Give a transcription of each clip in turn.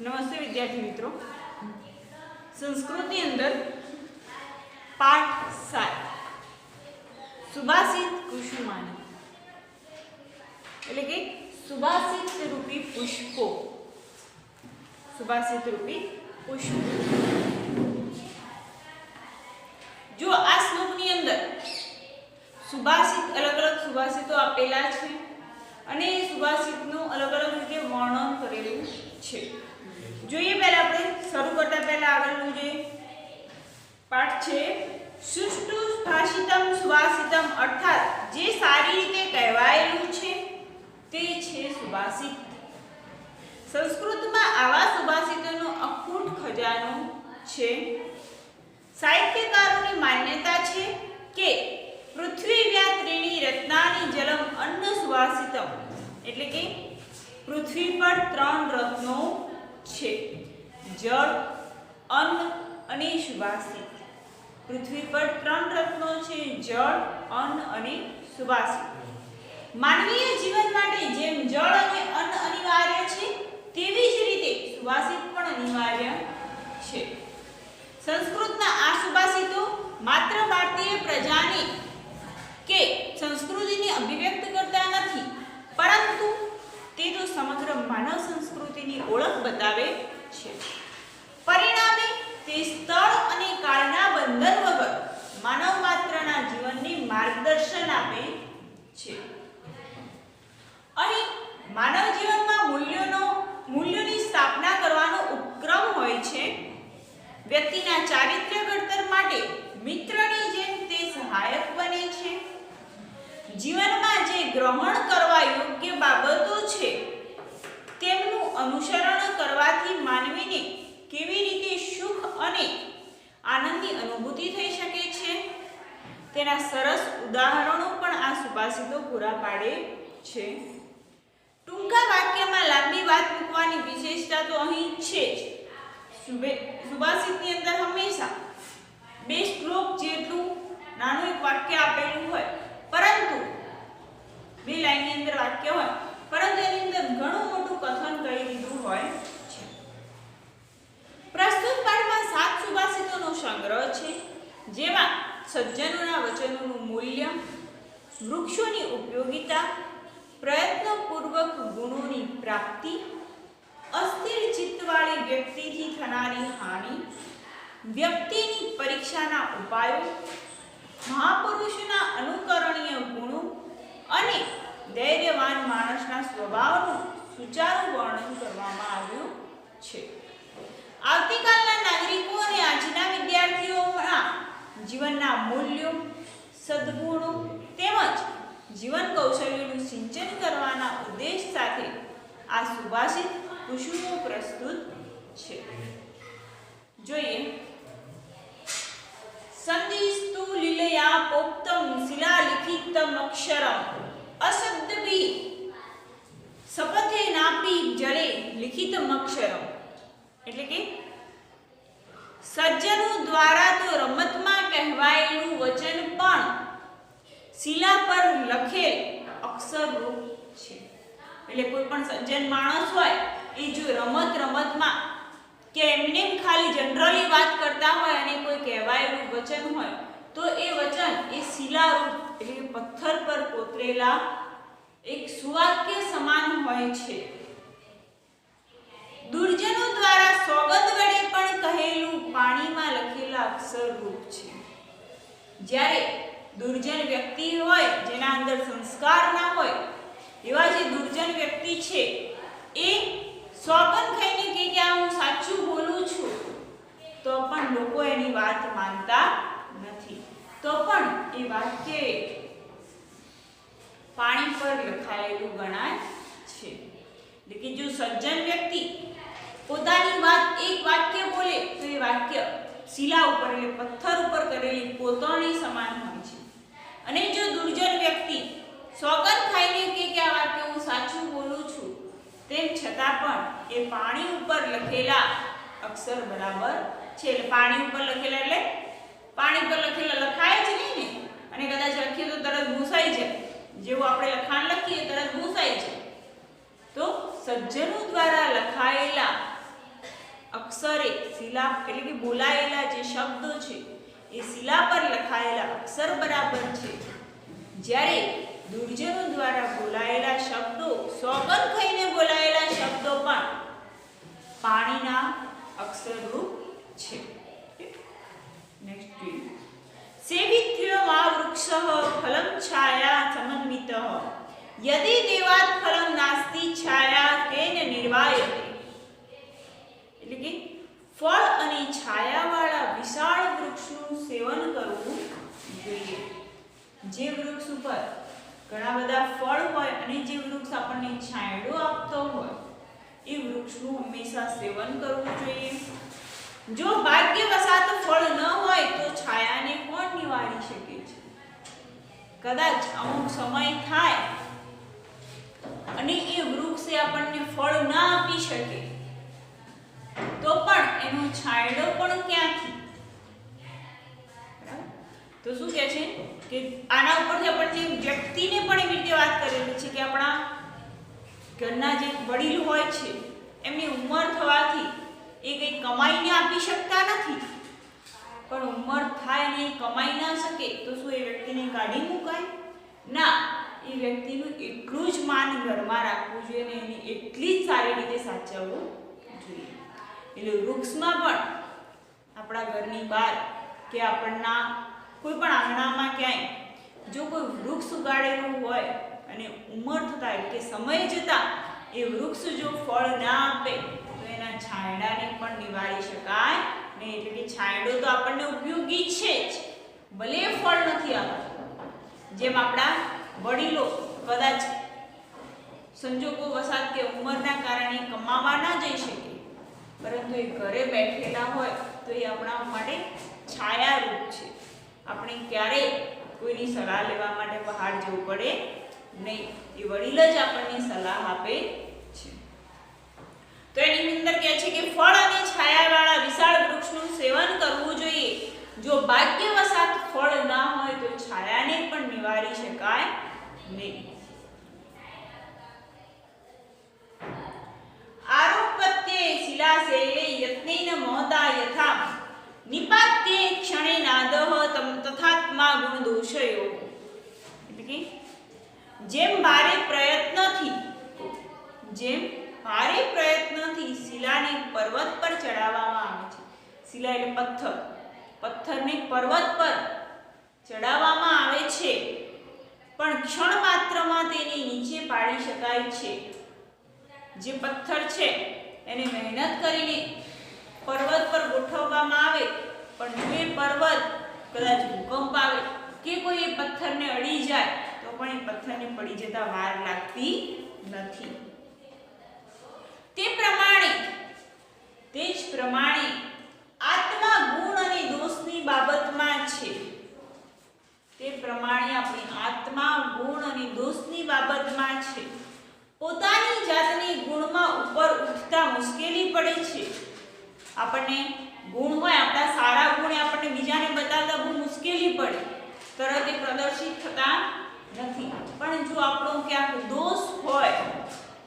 નમસ્તે વિદ્યાર્થી મિત્રો, સંસ્કૃતની અંદર પાઠ 7 સુભાષિત કુસુમાની એટલે કે સુભાષિત રૂપી પુષ્પો. સુભાષિત રૂપી પુષ્પો. જો આ શ્લોકની અંદર સુભાષિત અલગ અલગ સુભાષિતો આપેલા છે અને એ સુભાષિતનું અલગ અલગ રીતે વર્ણન કરેલું છે. જોઈએ પહેલા આપણે શરૂ કરતા પહેલા આગળનું જે પાઠ છે સુષ્ઠુ ભાષિતમ સુભાષિતમ અર્થાત જે સારી રીતે કહેવાયેલું છે તે છે સુભાષિત. સંસ્કૃતમાં આવા સુભાષિતોનો અખૂટ ખજાનો છે. સાહિત્યકારોની માન્યતા છે કે પૃથ્વીવ્યા ત્રીણી રત્નાની જલમ અન્ન સુભાષિતમ એટલે કે પૃથ્વી પર 3 રત્નો છે: જળ, અન્ન અને સુભાષિત. પૃથ્વી પર 3 રત્નો છે: જળ, અન્ન અને સુભાષિત. માનવીય જીવન માટે જેમ જળ અને અન્ન અનિવાર્ય છે તેવી જ રીતે સુભાષિત પણ અનિવાર્ય છે. સંસ્કૃતના આ સુભાષિતો માત્ર ભારતીય પ્રજાની કે સંસ્કૃતિને અભિવ્યક્ત કરતા નથી, પરંતુ તે તો સમગ્ર માનવ સંસ્કૃતિની ઓળખ બતાવે છે. પરિણામે તે સ્થળ અને કાળના બંધન વગર માનવ માત્રના જીવનને માર્ગદર્શન આપે છે. અહીં માનવ જીવનમાં મૂલ્યોની સ્થાપના કરવાનો ઉપક્રમ હોય છે. વ્યક્તિના ચારિત્ર્ય ઘડતર માટે મિત્રની જેમ તે સહાયક બને છે. જીવનમાં જે ગ્રહણ કરવા યોગ્ય બાબતો છે તેમનું અનુસરણ કરવાથી માનવીને કેવી રીતે સુખ અને આનંદની અનુભૂતિ થઈ શકે છે તેના સરસ ઉદાહરણો પણ આ સુભાષિતો પૂરા પાડે છે. ટૂંકા વાક્યમાં લાંબી વાત મૂકવાની વિશેષતા તો અહીં છે જ. સુભાષિતની અંદર હંમેશા 2 શ્લોક જેટલું નાનું એક વાક્ય આપેલું હોય, પરંતુ 2 લાઈનની અંદર વાક્ય હોય, પરંતુ એની અંદર ઘણું મોટું કથન કરી દીધું હોય છે. પ્રસ્તુત પાઠમાં 7 સુભાષિતોનો સંગ્રહ છે, જેમાં સજ્જનોના વચનોનું મૂલ્ય, વૃક્ષોની ઉપયોગિતા, પ્રયત્નપૂર્વક ગુણોની પ્રાપ્તિ, અસ્થિર ચિત્તવાળી વ્યક્તિથી થનારી હાનિ, વ્યક્તિની પરીક્ષાના ઉપાયો, મહાપુરુષના અનુકરણીય ગુણો અને ધૈર્યવાન માણસના સ્વભાવનું સુચારું વર્ણન કરવામાં આવ્યું છે. આવતીકાલના નાગરિકો અને આજના વિદ્યાર્થીઓના જીવનના મૂલ્યો, સદ્ગુણો તેમજ જીવન કૌશલ્યોનું સિંચન કરવાના ઉદ્દેશ સાથે આ સુભાષિત કુસુમો પ્રસ્તુત છે. જોઈએ સંધિસ્તુ લીલયા પોક્તમ શિલાલિખિતમ અક્ષરમ અશબ્દભિ શપથે નાપી જલે લિખિતમ અક્ષરમ એટલે કે સજ્જનો દ્વારા તો રમતમાં કહેવાયેલું વચન પણ શિલા પર લખેલ અક્ષર રૂપ છે. એટલે કોઈ પણ સજ્જન માણસ હોય એ જો રમતમાં કે એમને ખાલી જનરલી વાત કરતા હોય અને કોઈ કહેવાયેલું વચન હોય તો એ વચન એ શિલારૂપ એટલે પથ્થર પર કોતરેલા એક સુવાક્ય સમાન હોય છે. દુર્જનો દ્વારા સોગંદ વડે પણ કહેલું પાણીમાં લખેલા અક્ષર રૂપ છે. જ્યારે દુર્જન વ્યક્તિ હોય, જેના અંદર સંસ્કાર ના હોય, એવા જે દુર્જન વ્યક્તિ છે એ સોગંદ ખાઈને કે આ હું સાચું બોલું છું તો પણ લોકો એની વાત માનતા નથી, તો પણ એ વાક્ય પાણી પર લખાયેલું ગણાય છે. એટલે કે જો સજ્જન વ્યક્તિ પોતાની વાત એક વાક્ય બોલે તો એ વાક્ય શિલા ઉપર એટલે પથ્થર ઉપર કરેલી કોતરણી સમાન હોય છે. અને જો દુર્જન વ્યક્તિ સોગંદ ખાઈને કે આ વાક્ય હું સાચું બોલું છું તેમ છતાં પણ એ પાણી ઉપર લખેલા અક્ષર બરાબર છે. એટલે પાણી ઉપર લખેલા એટલે પાણી પર લખેલા લખાય જ નહીં ને, અને કદાચ લખીએ તો તરત ભૂસાઈ જાય. જેવું આપણે લખાણ લખીએ તરત ભૂસાઈ જાય. તો સજ્જનો દ્વારા લખાયેલા અક્ષરે શિલા એટલે કે બોલાયેલા જે શબ્દો છે એ શિલા પર લખાયેલા અક્ષર બરાબર છે, જ્યારે દુર્જનો દ્વારા બોલાયેલા શબ્દો સોગંદ ખાઈને બોલાયેલા શબ્દો પણ પાણીના અક્ષરરૂપ છે. નેક્સ્ટ જોઈએ. સેવિત્ર્ય વા વૃક્ષઃ ફલં છાયા સમન્વિતઃ યદિ દેવાત ફલં નાસ્તિ છાયા તેન નિર્વાયતે. એટલે કે ફળ અને છાયાવાળા વિશાળ વૃક્ષનું સેવન કરવું જોઈએ. જે વૃક્ષ ઉપર ઘણા બધા ફળ હોય અને જે વૃક્ષ આપણને છાંયડો આપતો હોય એ વૃક્ષનું હંમેશા સેવન કરવું જોઈએ. જો ભાગ્યવશાત ફળ ન હોય તો છાયાને કોણ નિવારી શકે છે? કદાચ અમુક સમય થાય અને એ વૃક્ષ આપણને ફળ ના આપી શકે તો પણ એનો છાંયડો પણ ક્યાંથી? તો શું કહે છે કે આના ઉપરથી આપણને વ્યક્તિને પણ એવી રીતે વાત કરેલી છે કે આપણા ઘરના જે વડીલ હોય છે એમની ઉંમર થવાથી એ કંઈ કમાઈને આપી શકતા નથી, પણ ઉંમર થાય ને એ કમાઈ ના શકે તો શું એ વ્યક્તિને કાઢી મુકાય? ના, એ વ્યક્તિનું એટલું જ માન ઘરમાં રાખવું જોઈએ ને એની એટલી જ સારી રીતે સાચવવું જોઈએ. એટલે વૃક્ષમાં પણ આપણા ઘરની બહાર કે આપણના કોઈ પણ આંગણામાં ક્યાંય જો કોઈ વૃક્ષ ઉગાડેલું હોય અને ઉંમર થતા એટલે કે સમય જતાં એ વૃક્ષ જો ફળ ના આપે તો એના છાંયડાને પણ નિવારી શકાય નહીં. એટલે કે છાંયડો તો આપણને ઉપયોગી છે જ, ભલે ફળ નથી આપતું. જેમ આપણા વડીલો કદાચ સંજોગો વસાત કે ઉંમરના કારણે કમાવા ના જઈ શકે, પરંતુ એ ઘરે બેઠેલા હોય તો એ આપણા માટે છાયારૂપ છે. આપણે ક્યારેય કોઈની સલાહ લેવા માટે બહાર જવું પડે નહીં, એ વડીલ જ આપણને સલાહ આપે છે. તો એની અંદર કહે છે કે ફળ અને છાયાવાળા વિશાળ વૃક્ષનું સેવન કરવું જોઈએ. જો ભાગ્યવશાત ફળ ના હોય તો છાયાને પણ નિવારી શકાય નહીં. આરોપત્યે શિલાશૈલે યત્નેન મહતા યથા નિપાત્યે ક્ષણે નાદઃ તથાત્મા ગુણ દોષયો. એટલે કે જેમ ભારે પ્રયત્નથી શિલાને પર્વત પર ચડાવવામાં આવે છે. શિલા એટલે પથ્થર, પથ્થરને પર્વત પર ચડાવવામાં આવે છે પણ ક્ષણ માત્રમાં તેને નીચે પાડી શકાય છે. જે પથ્થર છે એને મહેનત કરીને પર્વત પર ગોઠવવામાં આવે પણ જો એ પર્વત કદાચ ભૂકંપ આવે કે કોઈ એ પથ્થરને અડી જાય તો પણ એ પથ્થરને પડી જતા વાર લાગતી નથી. તે જ પ્રમાણે આત્મા ગુણ અને દોષની બાબતમાં છે. તે પ્રમાણે આપણી આત્મા ગુણ અને દોષની બાબતમાં છે. પોતાની જાતને ગુણમાં ઉપર ઉઠતા મુશ્કેલી પડે છે. આપણને ગુણ હોય, આપણા સારા ગુણ આપણને બીજાને બતાવતા બહુ મુશ્કેલી પડે, તરત એ પ્રદર્શિત થતા નથી. પણ જો આપણો ક્યાંક દોષ હોય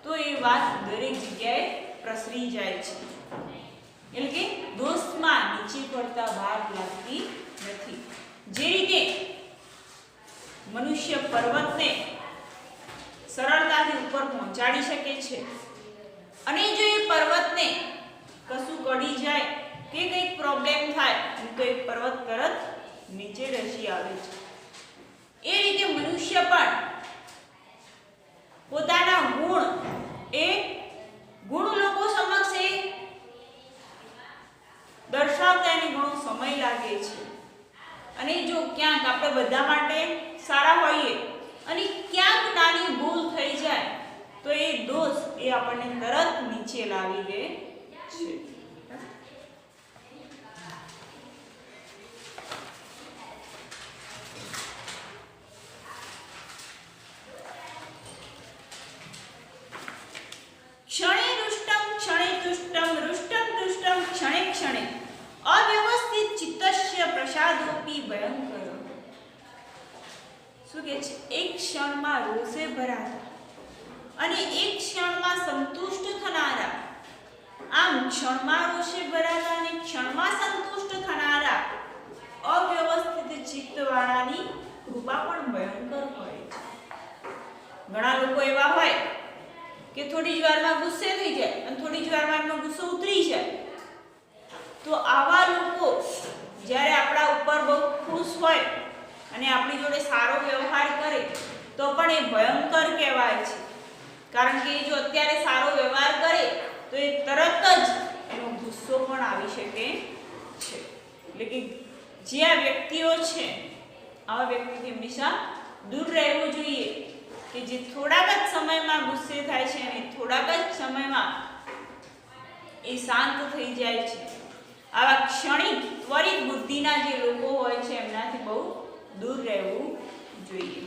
તો એ વાત દરેક જગ્યાએ પ્રસરી જાય છે. એટલે કે દોષમાં નીચે પડતા વાર લાગતી નથી. જે રીતે મનુષ્ય પર્વતને સરળતાથી ઉપર પહોંચાડી શકે છે અને જો એ પર્વતને કશું કડી જાય કે કંઈક પ્રોબ્લેમ થાય તો એ પર્વત તરત નીચે ધસી આવે છે. એ રીતે મનુષ્ય પણ પોતાના ગુણ લોકો સમક્ષ દર્શાવતા એને ઘણો સમય લાગે છે. અને જો ક્યાંક આપણે બધા માટે સારા હોઈએ અને ક્યાંક નાની ભૂલ થઈ જાય તો એ દોષ એ આપણને તરત નીચે લાવી દે છે. ક્ષણે રુષ્ટમ ક્ષણે તુષ્ટમ રુષ્ટમ તુષ્ટમ ક્ષણે ક્ષણે અવ્યવસ્થિત ચિત્તસ્ય પ્રસાદોપી ભયંકર. શું કે છે? એક ક્ષણમાં રોષે ભરાતા અને એક ક્ષણમાં સંતુષ્ટ થનારા આમ ક્ષણમાં રોષે ભરાતા અને ક્ષણમાં સંતુષ્ટ થનારા અવ્યવસ્થિત ચિત્તવાળાની કૃપા પણ ભયંકર હોય છે. ઘણા લોકો એવા હોય કે થોડી જ વારમાં ગુસ્સે થઈ જાય અને થોડી જ વારમાં એમનો ગુસ્સો ઉતરી જાય. તો આવા લોકો જ્યારે આપણા ઉપર બહુ ખુશ હોય અને આપણી જોડે સારો વ્યવહાર કરે તો પણ એ ભયંકર કહેવાય છે. કારણ કે જો અત્યારે સારો વ્યવહાર કરે તો એ તરત જ એનો ગુસ્સો પણ આવી શકે છે. એટલે કે જે આ વ્યક્તિઓ છે આવા વ્યક્તિથી હંમેશા દૂર રહેવું જોઈએ કે જે થોડાક જ સમયમાં ગુસ્સે થાય છે અને થોડાક જ સમયમાં એ શાંત થઈ જાય છે. આવા ક્ષણિક ત્વરિત બુદ્ધિના જે લોકો હોય છે એમનાથી બહુ દૂર રહેવું જોઈએ.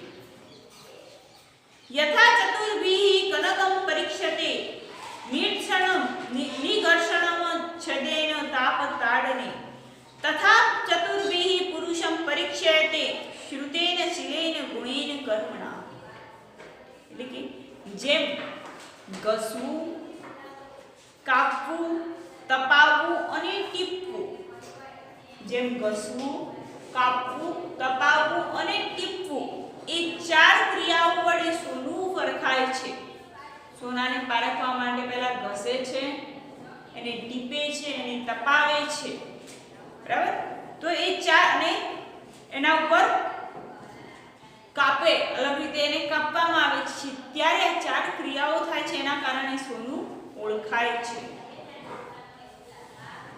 યથા ચતુર્ભિઃ કનકમ પરીક્ષતે નિર્ષણમ નિઘર્ષણમ છદેન તાપતાડને તથા ચતુર્ભિઃ પુરુષમ પરીક્ષયતે શ્રુતેન શીલેન ગુણેન કર્મણા. એટલે કે જેમ ઘસવું, કાપવું, તપાવવું અને ટીપવું, જેમ ઘસવું, કાપવું, તપાવવું અને ટીપવું એ 4 ક્રિયાઓ વડે સોનું પરખાય છે. સોનાને પારખવા માટે પહેલા ઘસે છે, એને ટીપે છે, એને તપાવે છે, બરાબર. તો એ 4 અને એના ઉપર કાપે, અલગ રીતે એને કાપવામાં આવે છે, ત્યારે આ 4 ક્રિયાઓ થાય છે. એના કારણે સોનું ઓળખાય છે.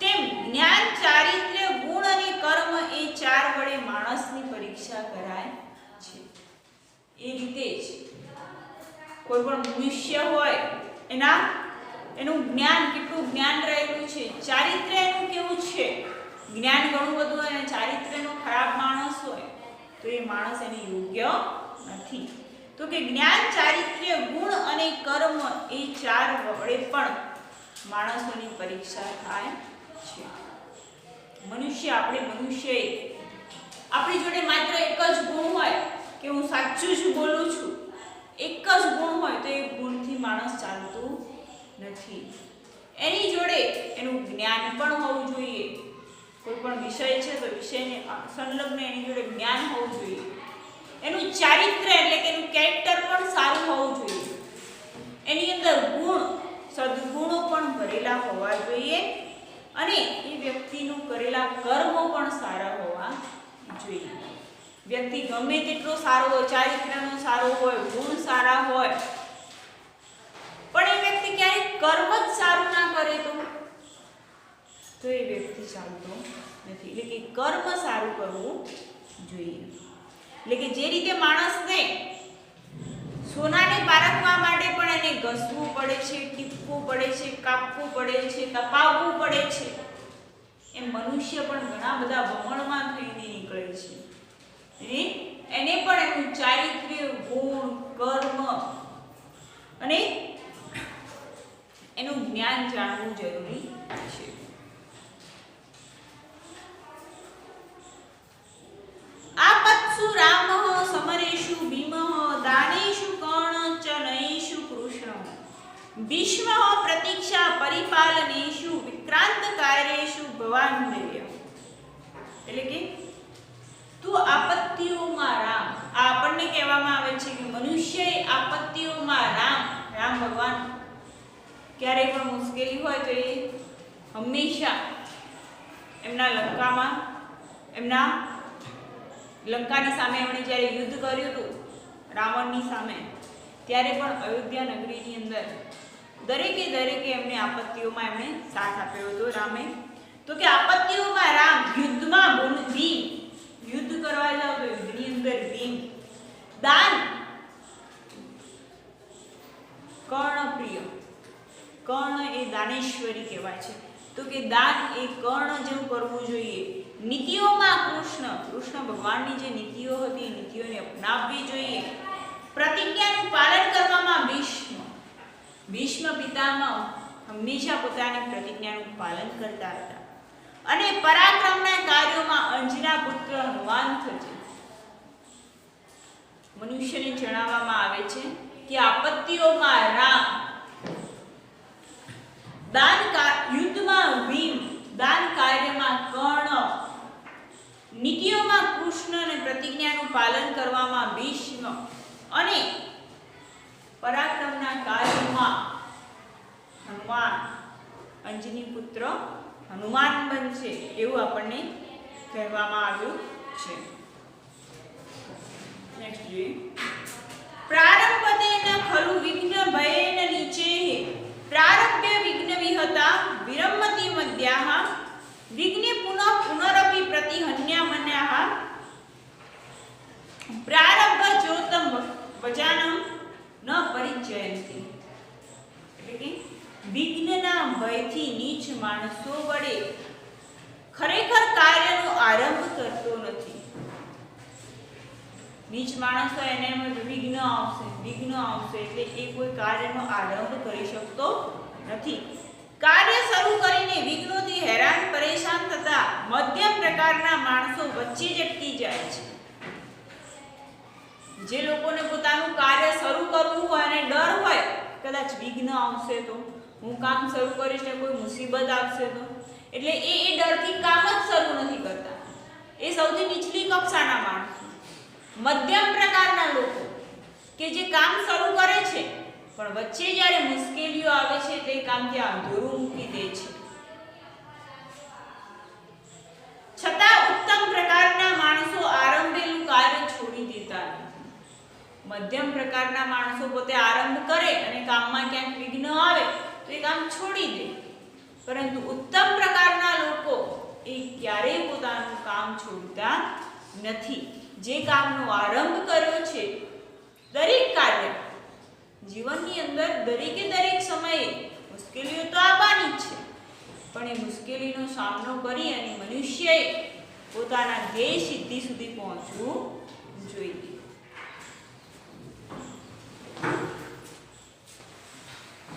તેમ જ્ઞાન, ચારિત્ર્ય, ગુણ અને કર્મ એ 4 વડે માણસની પરીક્ષા કરાય છે. એ રીતે જ કોઈ પણ મનુષ્ય હોય એનું જ્ઞાન કેટલું જ્ઞાન રહેલું છે, ચારિત્ર્ય એનું કેવું છે. જ્ઞાન ઘણું બધું હોય અને ચારિત્ર્યનો ખરાબ માણસ હોય તો એ માણસ એને યોગ્ય નથી. તો કે જ્ઞાન, ચારિત્ર્ય, ગુણ અને કર્મ એ 4 વડે પણ માણસોની પરીક્ષા થાય છે. આપણે મનુષ્ય આપણી જોડે માત્ર એક જ ગુણ હોય કે હું સાચું જ બોલું છું, એક જ ગુણ હોય તો એ ગુણથી માણસ ચાલતું નથી. એની જોડે એનું જ્ઞાન પણ હોવું જોઈએ. કોઈ પણ વિષય છે તો વિષયને સંલગ્ન એની જોડે જ્ઞાન હોવું જોઈએ. એનું ચારિત્ર્ય એટલે કે એનું કેરેક્ટર પણ સારું હોવું જોઈએ. એની અંદર ગુણ, સદગુણો પણ ભરેલા હોવા જોઈએ અને એ વ્યક્તિનું કરેલા કર્મો પણ સારા હોવા જોઈએ. વ્યક્તિ ગમે તેટલો સારો હોય, ચારિત્ર્યનો સારો હોય, ગુણ સારા હોય, પણ એ વ્યક્તિ ક્યારેય કર્મ જ સારું ના કરે તો એ વ્યક્તિ ચાલતો નથી. એટલે કે કર્મ સારું કરવું જોઈએ. એટલે કે જે રીતે માણસને સોનાને પારખવા માટે પણ એને ઘસવું પડે છે, ટીપવું પડે છે, કાપવું પડે છે, તપાવવું પડે છે, એમ મનુષ્ય પણ ઘણા બધા વમણમાં થઈને નીકળે છે. એને પણ એનું ચારિત્ર્ય, ગુણ, કર્મ અને એનું જ્ઞાન જાણવું જરૂરી છે. આપત્સુ રામઃ સમરેષુ ભીમઃ દાનેષુ કર્ણ ચ નયેષુ કૃષ્ણ ભીષ્મઃ પ્રતીક્ષા પરિપાલનેષુ વિક્રાંત કાર્યેષુ ભવાન્વય. એટલે કે તું આપત્તિઓમાં રામ. આ આપણને કહેવામાં આવે છે કે મનુષ્ય આપત્તિઓમાં રામ ભગવાન ક્યારે પણ મુશ્કેલી હોય તો એ હંમેશા લંકાની સામે એમણે જ્યારે યુદ્ધ કર્યું હતું રાવણની સામે, ત્યારે પણ અયોધ્યા નગરીની અંદર દરેકે એમને આપત્તિઓમાં એમણે સાથ આપ્યો હતો રામે. તો કે આપત્તિઓમાં રામ, યુદ્ધમાં ભીમ, યુદ્ધ કરવા જાવ તો યુદ્ધની અંદર ભીમ, દાન કર્ણપ્રિય, કર્ણ એ દાનેશ્વરી કહેવાય છે. તો કે દાન એ કર્ણ જેવું કરવું જોઈએ. નીતિઓમાં કૃષ્ણ ભગવાનની જે નીતિઓ હતી એ નીતિઓને અપનાવવી જોઈએ. પ્રતિજ્ઞાનું પાલન કરવામાં ભીષ્મ પિતામહ હંમેશા પોતાની પ્રતિજ્ઞાનું પાલન કરતા હતા. અને પરાક્રમના કાર્યોમાં અંજના પુત્ર હનુમંત છે. મનુષ્યને જણાવવામાં આવે છે કે આપત્તિઓમાં રામ, દાન પાલન કરવામાં ભીષ્મ અને પરાક્રમના કાર્યમાં હનુમાન અંજની પુત્ર હનુમાન બનશે એવું આપણને કહેવામાં આવ્યું છે. નેક્સ્ટ જોઈએ. પ્રારંભતેન ખલુ વિઘ્ન ભયેન નીચેઃ પ્રારભ્ય વિઘ્ન વિહતા વિરમતિ મધ્યાઃ વિઘ્ને પુનઃ પુનરપી પ્રતિહન્યામન્યાઃ પ્રારબ્ધ જ્યોતમ વજાનમ ન પરિચયંતિ. એટલે કે વિઘ્નના ભયથી નીચ માણસો વડે ખરેખર કાર્યનો આરંભ કરતો નથી. નીચ માણસો એને વિઘ્ન આવશે એટલે એ કોઈ કાર્યનો આરંભ કરી શકતો નથી. કાર્ય શરૂ કરીને વિઘ્નોથી હેરાન પરેશાન થતા મધ્યમ પ્રકારના માણસો વચ્ચે જ અટકી જાય છે. જે લોકોને પોતાનું કાર્ય શરૂ કરવું હોય અને ડર હોય કદાચ વિઘ્ન આવશે તો, હું કામ શરૂ કરીશ ને કોઈ મુસીબત આવશે તો, એટલે એ ડરથી કામ જ શરૂ નથી કરતા. એ સૌથી નીચલી કક્ષાના માણસો. મધ્યમ પ્રકારના લોકો કે જે કામ શરૂ કરે છે પણ વચ્ચે જ્યારે મુશ્કેલીઓ આવે છે તે કામ ત્યાં અધૂરું મૂકી દે છે. છતાં ઉત્તમ પ્રકારના માણસો આરંભેલું કાર્ય છોડી દેતા નથી. મધ્યમ પ્રકારના માણસો પોતે આરંભ કરે અને કામમાં ક્યાંક વિઘ્ન આવે તો એ કામ છોડી દે, પરંતુ ઉત્તમ પ્રકારના લોકો એ ક્યારેય પોતાનું કામ છોડતા નથી. જે કામનો આરંભ કર્યો છે, દરેક કાર્ય જીવનની અંદર દરેકે દરેક સમયે મુશ્કેલીઓ તો આવવાની જ છે, પણ એ મુશ્કેલીનો સામનો કરી અને મનુષ્યએ પોતાના ધ્યેય સિદ્ધિ સુધી પહોંચવું જોઈએ.